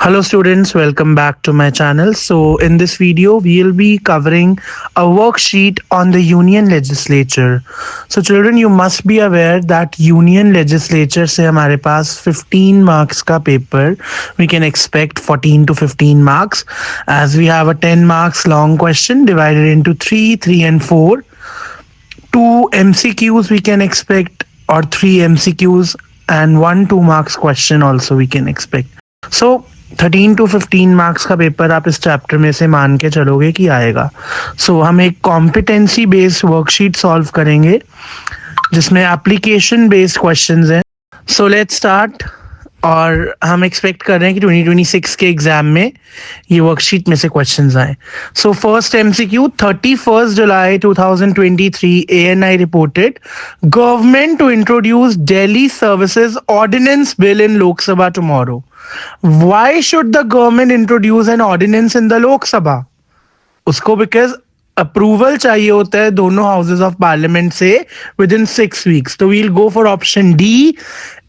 Hello students, welcome back to my channel. So in this video, we'll be covering a worksheet on the Union Legislature. So children, you must be aware that Union Legislature से हमारे पास 15 marks का paper. We can expect 14 to 15 marks as we have a 10 marks long question divided into 3, 3 and 4. 2 MCQs we can expect or 3 MCQs and 1 2 marks question also we can expect. So 13 to 15 marks का paper आप इस chapter में से मान के चलोगे कि आएगा. सो हम एक कॉम्पिटेंसी बेस्ड वर्कशीट सॉल्व करेंगे जिसमें एप्लीकेशन बेस्ड क्वेश्चंस हैं. So let's start. और हम एक्सपेक्ट कर रहे हैं कि 2026 के एग्जाम में ये वर्कशीट में से क्वेश्चंस आए. So first MCQ 31 July 2023 ANI reported government to introduce Delhi services ordinance bill in Lok Sabha tomorrow. Why should the government introduce an ordinance in the Lok Sabha? उसको because अप्रूवल चाहिए होता है दोनों हाउसेज ऑफ पार्लियामेंट से within 6 weeks. तो we'll go for option D.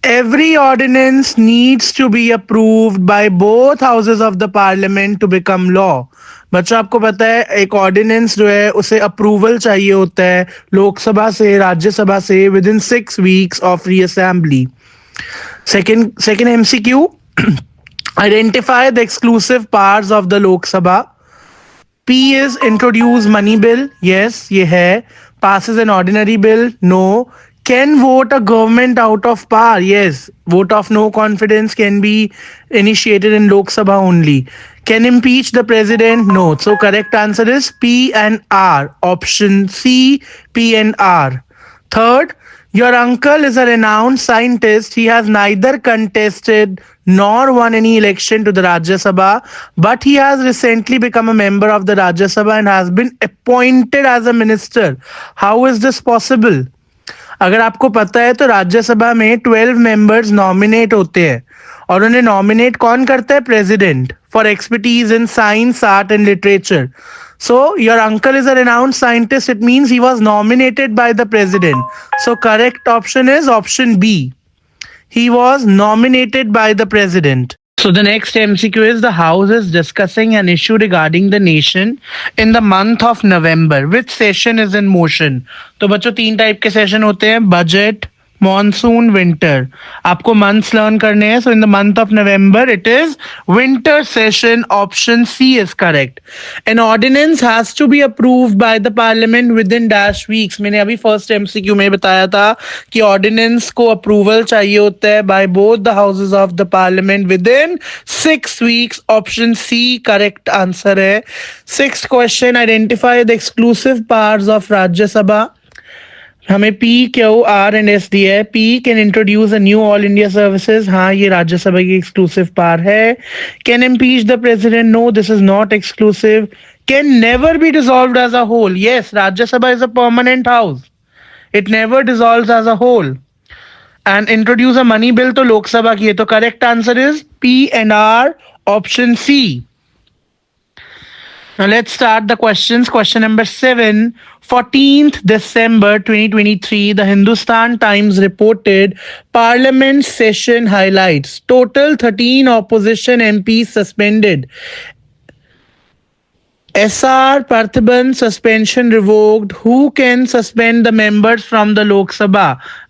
Every ordinance needs to be approved by both houses of the parliament to become law. बच्चों आपको पता है एक ऑर्डिनेंस जो है उसे अप्रूवल चाहिए होता है लोकसभा से राज्यसभा से within 6 weeks of reassembly. Second MCQ. Identify the exclusive powers of the Lok Sabha. P is introduce money bill. Yes, ये है. Passes an ordinary bill. No. Can vote a government out of power. Yes. Vote of no confidence can be initiated in Lok Sabha only. Can impeach the president. No. So correct answer is P and R. Option C, P and R. Third, your uncle is a renowned scientist. He has neither contested nor won any election to the Rajya Sabha, but he has recently become a member of the Rajya Sabha and has been appointed as a minister. How is this possible? अगर आपको पता है तो राज्यसभा में 12 members nominate होते हैं और उन्हें नॉमिनेट कौन करता है? President for expertise in science art and literature. So your uncle is a renowned scientist. It means he was nominated by the president. So correct option is option B. He was nominated by the president. So the next MCQ is the House is discussing an issue regarding the nation in the month of November. Which session is in motion? तो बच्चों 3 type के session होते हैं budget monsoon winter. आपको months learn करने हैं. So in the month of November it is winter session. Option C is correct. An ordinance has to be approved by the parliament within dash weeks. मैंने अभी first MCQ में बताया था कि ordinance को approval चाहिए होता है by both the houses of the parliament within 6 weeks. Option C correct answer है. Sixth question, identify the exclusive powers of Rajya Sabha. हमें P, Q, R and S दिया है. P can introduce a new all India services. हाँ, ये राज्यसभा की exclusive power है. Can impeach the president. No, this is not exclusive. Can never be dissolved as a whole. Yes, Rajya Sabha is a permanent house. It never dissolves as a whole. And introduce a money bill तो लोकसभा की है. तो correct answer is P and R, option C. Now let's start the questions. Question number 7. 14th December 2023, the Hindustan Times reported Parliament session highlights. Total 13 opposition MPs suspended. SR Parthiban suspension revoked. Who can suspend the members from the Lok Sabha?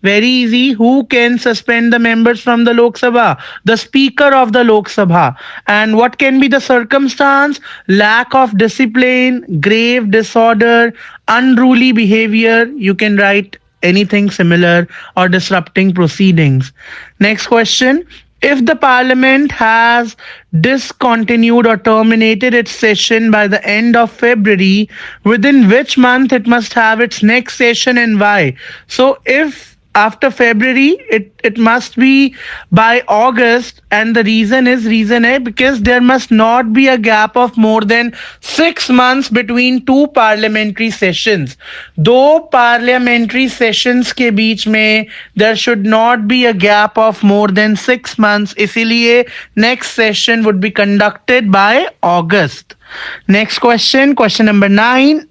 Very easy. Who can suspend the members from the Lok Sabha? The Speaker of the Lok Sabha. And what can be the circumstance? Lack of discipline, grave disorder, unruly behavior. You can write anything similar, or disrupting proceedings. Next question. If the parliament has discontinued or terminated its session by the end of February, within which month it must have its next session and why? So if after February, it must be by August, and the reason है because there must not be a gap of more than 6 months between 2 parliamentary sessions. 2 parliamentary sessions के बीच में there should not be a gap of more than 6 months. इसीलिए next session would be conducted by August. Next question, question number 9.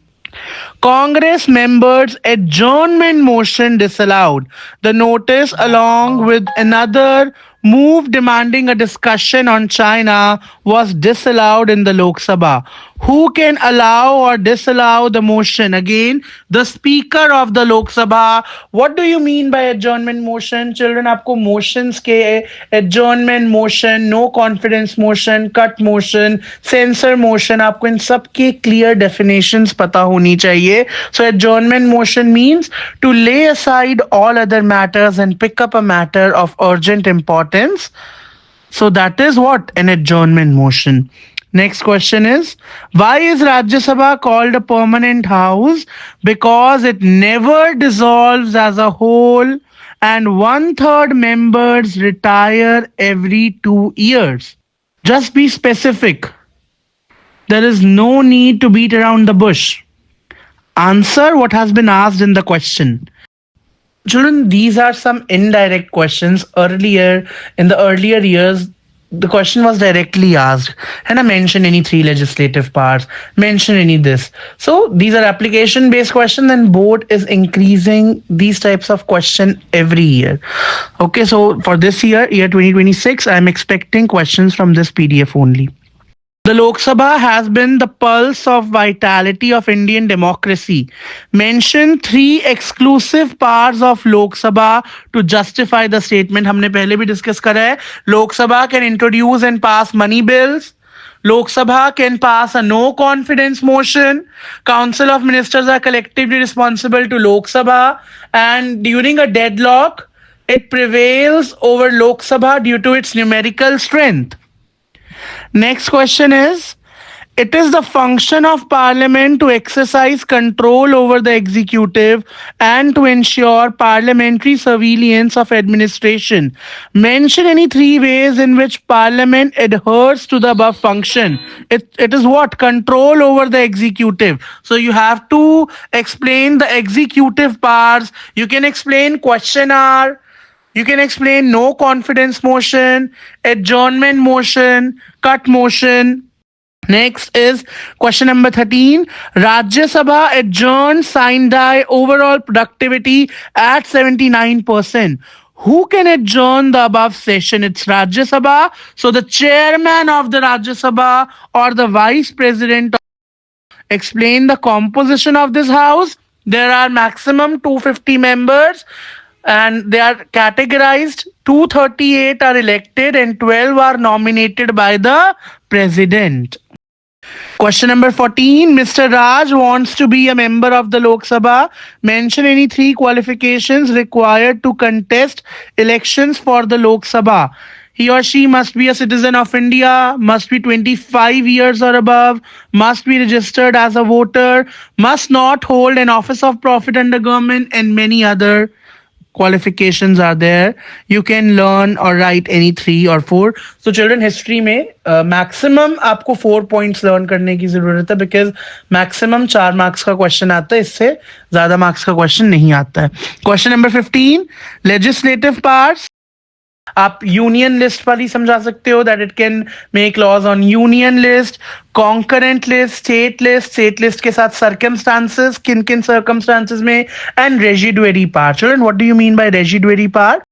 Congress members' adjournment motion disallowed. The notice, along with another move demanding a discussion on China was disallowed in the Lok Sabha? Who can allow or disallow the motion? Again, the Speaker of the Lok Sabha. What do you mean by adjournment motion? Children, आपको motions के adjournment motion, no confidence motion, cut motion, censor motion, आपको इन सब के clear definitions पता होनी चाहिए. So adjournment motion means to lay aside all other matters and pick up a matter of urgent importance. So that is what an adjournment motion. Next question is, why is Rajya Sabha called a permanent house? Because it never dissolves as a whole and one-third members retire every 2 years. Just be specific. There is no need to beat around the bush. Answer what has been asked in the question. Children, these are some indirect questions. Earlier, in the earlier years, the question was directly asked, and I mention any 3 legislative powers, mention any this. So these are application based questions, and board is increasing these types of question every year. Okay, so for this year 2026, I'm expecting questions from this PDF only. The Lok Sabha has been the pulse of vitality of Indian democracy. Mention 3 exclusive powers of Lok Sabha to justify the statement. हमने पहले भी discuss करा है. Lok Sabha can introduce and pass money bills. Lok Sabha can pass a no confidence motion. Council of Ministers are collectively responsible to Lok Sabha, and during a deadlock, it prevails over Lok Sabha due to its numerical strength. Next question is, it is the function of parliament to exercise control over the executive and to ensure parliamentary surveillance of administration. Mention any 3 ways in which parliament adheres to the above function. It is what? Control over the executive. So you have to explain the executive powers. You can explain question hour. You can explain no confidence motion, adjournment motion, cut motion. Next is question number 13. Rajya Sabha adjourned Sindai overall productivity at 79%. Who can adjourn the above session? It's Rajya Sabha. So the chairman of the Rajya Sabha or the vice president. Explain the composition of this house. There are maximum 250 members. And they are categorized. 238 are elected and 12 are nominated by the president. Question number 14. Mr. Raj wants to be a member of the Lok Sabha. Mention any 3 qualifications required to contest elections for the Lok Sabha. He or she must be a citizen of India, must be 25 years or above, must be registered as a voter, must not hold an office of profit under government, and many other qualifications are there. You can learn or write any 3 or 4. So children, history में maximum आपको 4 points learn करने की जरूरत है, because maximum 4 marks का question आता है, इससे ज्यादा marks का question नहीं आता है. Question number 15. Legislative powers. आप यूनियन लिस्ट वाली समझा सकते हो, that it can make laws on union list, concurrent list, state list के साथ सर्कमस्टांसेस, किन किन सर्कमस्टांसेस में, and residuary power. Children, what do you mean by residuary power?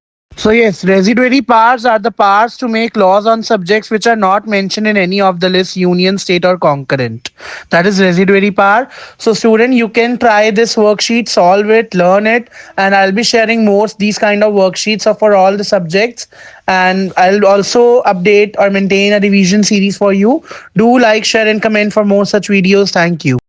So yes, residuary powers are the powers to make laws on subjects which are not mentioned in any of the lists, union, state or concurrent. That is residuary power. So student, you can try this worksheet, solve it, learn it, and I'll be sharing more these kind of worksheets for all the subjects, and I'll also update or maintain a revision series for you. Do like, share and comment for more such videos. Thank you.